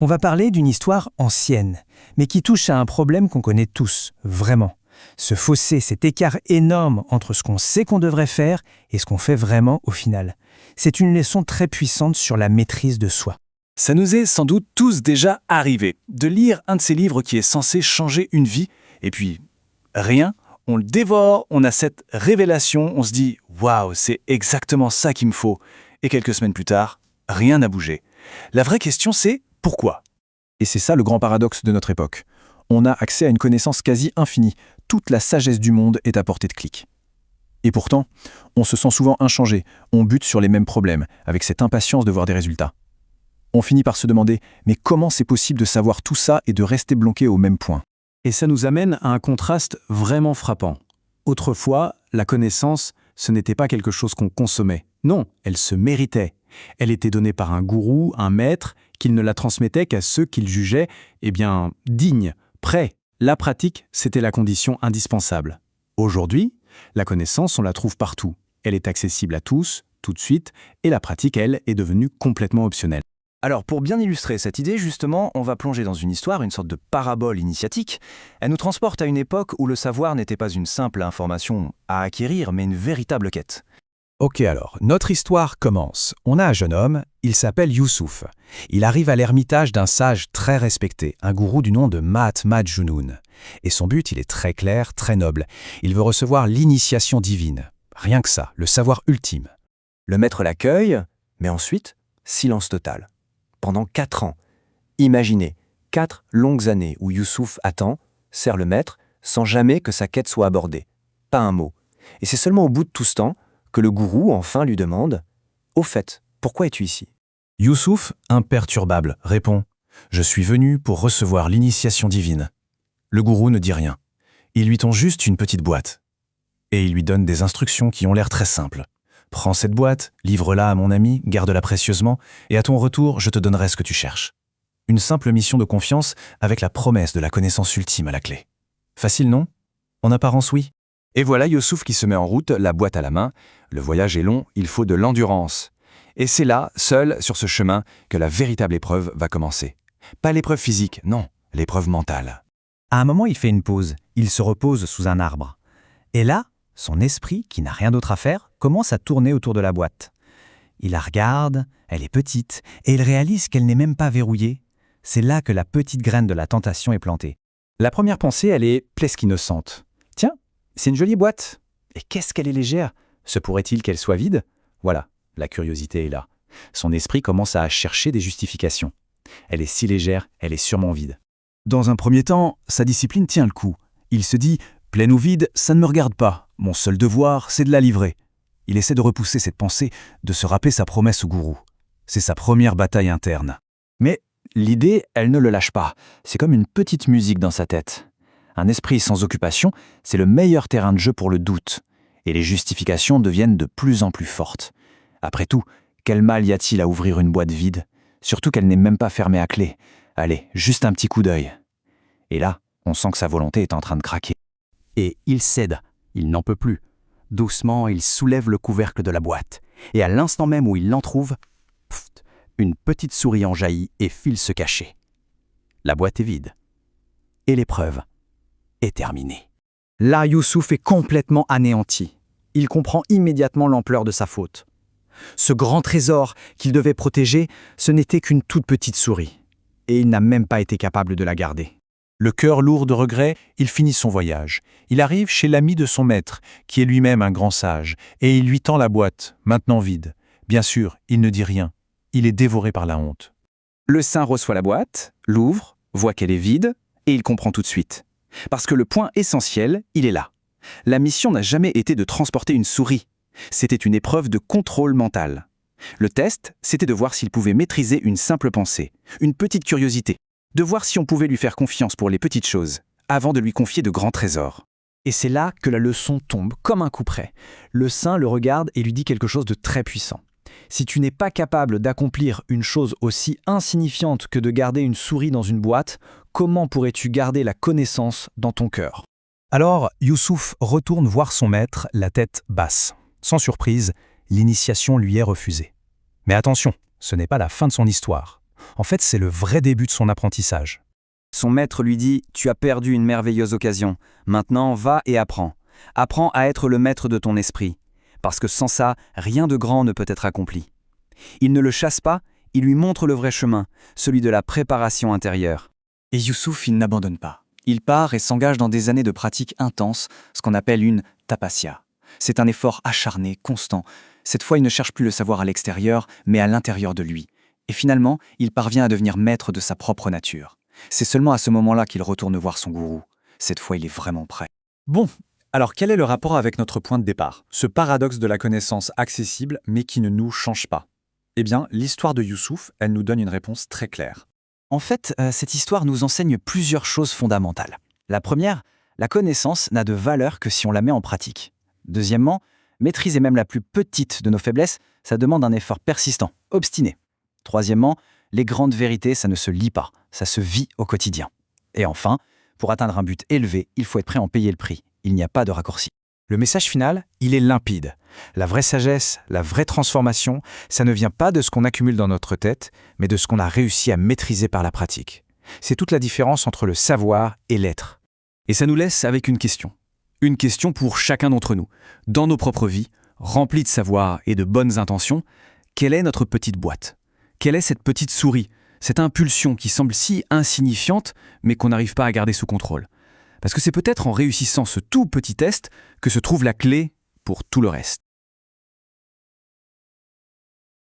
On va parler d'une histoire ancienne, mais qui touche à un problème qu'on connaît tous, vraiment. Ce fossé, cet écart énorme entre ce qu'on sait qu'on devrait faire et ce qu'on fait vraiment au final. C'est une leçon très puissante sur la maîtrise de soi. Ça nous est sans doute tous déjà arrivé de lire un de ces livres qui est censé changer une vie, et puis rien, on le dévore, on a cette révélation, on se dit « Waouh, c'est exactement ça qu'il me faut ». Et quelques semaines plus tard, rien n'a bougé. La vraie question c'est pourquoi ? Et c'est ça le grand paradoxe de notre époque. On a accès à une connaissance quasi infinie. Toute la sagesse du monde est à portée de clic. Et pourtant, on se sent souvent inchangé. On bute sur les mêmes problèmes, avec cette impatience de voir des résultats. On finit par se demander « Mais comment c'est possible de savoir tout ça et de rester bloqué au même point ?» Et ça nous amène à un contraste vraiment frappant. Autrefois, la connaissance, ce n'était pas quelque chose qu'on consommait. Non, elle se méritait. Elle était donnée par un gourou, un maître, qu'il ne la transmettait qu'à ceux qu'il jugeait, dignes, prêts. La pratique, c'était la condition indispensable. Aujourd'hui, la connaissance, on la trouve partout. Elle est accessible à tous, tout de suite, et la pratique, elle, est devenue complètement optionnelle. Alors pour bien illustrer cette idée, justement, on va plonger dans une histoire, une sorte de parabole initiatique. Elle nous transporte à une époque où le savoir n'était pas une simple information à acquérir, mais une véritable quête. Ok alors, notre histoire commence. On a un jeune homme, il s'appelle Youssouf. Il arrive à l'ermitage d'un sage très respecté, un gourou du nom de Mahatma Junoun. Et son but, il est très clair, très noble. Il veut recevoir l'initiation divine. Rien que ça, le savoir ultime. Le maître l'accueille, mais ensuite, silence total. Pendant 4 ans. Imaginez, 4 longues années où Youssouf attend, sert le maître, sans jamais que sa quête soit abordée. Pas un mot. Et c'est seulement au bout de tout ce temps que le gourou enfin lui demande « Au fait, pourquoi es-tu ici ?» Youssouf, imperturbable, répond « Je suis venu pour recevoir l'initiation divine. » Le gourou ne dit rien. Il lui tend juste une petite boîte. Et il lui donne des instructions qui ont l'air très simples. « Prends cette boîte, livre-la à mon ami, garde-la précieusement, et à ton retour, je te donnerai ce que tu cherches. » Une simple mission de confiance avec la promesse de la connaissance ultime à la clé. Facile, non ? En apparence, oui. Et voilà Youssouf qui se met en route, la boîte à la main. Le voyage est long, il faut de l'endurance. Et c'est là, seul, sur ce chemin, que la véritable épreuve va commencer. Pas l'épreuve physique, non, l'épreuve mentale. À un moment, il fait une pause. Il se repose sous un arbre. Et là, son esprit, qui n'a rien d'autre à faire, commence à tourner autour de la boîte. Il la regarde, elle est petite, et il réalise qu'elle n'est même pas verrouillée. C'est là que la petite graine de la tentation est plantée. La première pensée, elle est presque innocente. Tiens, c'est une jolie boîte. Et qu'est-ce qu'elle est légère ? Se pourrait-il qu'elle soit vide ? Voilà, la curiosité est là. Son esprit commence à chercher des justifications. Elle est si légère, elle est sûrement vide. Dans un premier temps, sa discipline tient le coup. Il se dit « Pleine ou vide, ça ne me regarde pas. Mon seul devoir, c'est de la livrer. » Il essaie de repousser cette pensée, de se rappeler sa promesse au gourou. C'est sa première bataille interne. Mais l'idée, elle ne le lâche pas. C'est comme une petite musique dans sa tête. Un esprit sans occupation, c'est le meilleur terrain de jeu pour le doute. Et les justifications deviennent de plus en plus fortes. Après tout, quel mal y a-t-il à ouvrir une boîte vide ? Surtout qu'elle n'est même pas fermée à clé. Allez, juste un petit coup d'œil. Et là, on sent que sa volonté est en train de craquer. Et il cède, il n'en peut plus. Doucement, il soulève le couvercle de la boîte. Et à l'instant même où il l'entrouve, une petite souris en jaillit et file se cacher. La boîte est vide. Et l'épreuve est terminée. Là, Youssouf est complètement anéanti. Il comprend immédiatement l'ampleur de sa faute. Ce grand trésor qu'il devait protéger, ce n'était qu'une toute petite souris. Et il n'a même pas été capable de la garder. Le cœur lourd de regrets, il finit son voyage. Il arrive chez l'ami de son maître, qui est lui-même un grand sage, et il lui tend la boîte, maintenant vide. Bien sûr, il ne dit rien. Il est dévoré par la honte. Le saint reçoit la boîte, l'ouvre, voit qu'elle est vide, et il comprend tout de suite. Parce que le point essentiel, il est là. La mission n'a jamais été de transporter une souris. C'était une épreuve de contrôle mental. Le test, c'était de voir s'il pouvait maîtriser une simple pensée, une petite curiosité, de voir si on pouvait lui faire confiance pour les petites choses, avant de lui confier de grands trésors. Et c'est là que la leçon tombe comme un coup près. Le saint le regarde et lui dit quelque chose de très puissant. Si tu n'es pas capable d'accomplir une chose aussi insignifiante que de garder une souris dans une boîte, comment pourrais-tu garder la connaissance dans ton cœur ? Alors, Youssouf retourne voir son maître, la tête basse. Sans surprise, l'initiation lui est refusée. Mais attention, ce n'est pas la fin de son histoire. En fait, c'est le vrai début de son apprentissage. Son maître lui dit « Tu as perdu une merveilleuse occasion. Maintenant, va et apprends. Apprends à être le maître de ton esprit. Parce que sans ça, rien de grand ne peut être accompli. » Il ne le chasse pas, il lui montre le vrai chemin, celui de la préparation intérieure. Et Youssouf, il n'abandonne pas. Il part et s'engage dans des années de pratique intense, ce qu'on appelle une tapasya. C'est un effort acharné, constant. Cette fois, il ne cherche plus le savoir à l'extérieur, mais à l'intérieur de lui. Et finalement, il parvient à devenir maître de sa propre nature. C'est seulement à ce moment-là qu'il retourne voir son gourou. Cette fois, il est vraiment prêt. Bon, alors quel est le rapport avec notre point de départ? Ce paradoxe de la connaissance accessible, mais qui ne nous change pas. Eh bien, l'histoire de Youssouf, elle nous donne une réponse très claire. En fait, cette histoire nous enseigne plusieurs choses fondamentales. La première, la connaissance n'a de valeur que si on la met en pratique. Deuxièmement, maîtriser même la plus petite de nos faiblesses, ça demande un effort persistant, obstiné. Troisièmement, les grandes vérités, ça ne se lit pas, ça se vit au quotidien. Et enfin, pour atteindre un but élevé, il faut être prêt à en payer le prix. Il n'y a pas de raccourci. Le message final, il est limpide. La vraie sagesse, la vraie transformation, ça ne vient pas de ce qu'on accumule dans notre tête, mais de ce qu'on a réussi à maîtriser par la pratique. C'est toute la différence entre le savoir et l'être. Et ça nous laisse avec une question. Une question pour chacun d'entre nous. Dans nos propres vies, remplies de savoir et de bonnes intentions, quelle est notre petite boîte? Quelle est cette petite souris? Cette impulsion qui semble si insignifiante, mais qu'on n'arrive pas à garder sous contrôle. Parce que c'est peut-être en réussissant ce tout petit test que se trouve la clé pour tout le reste.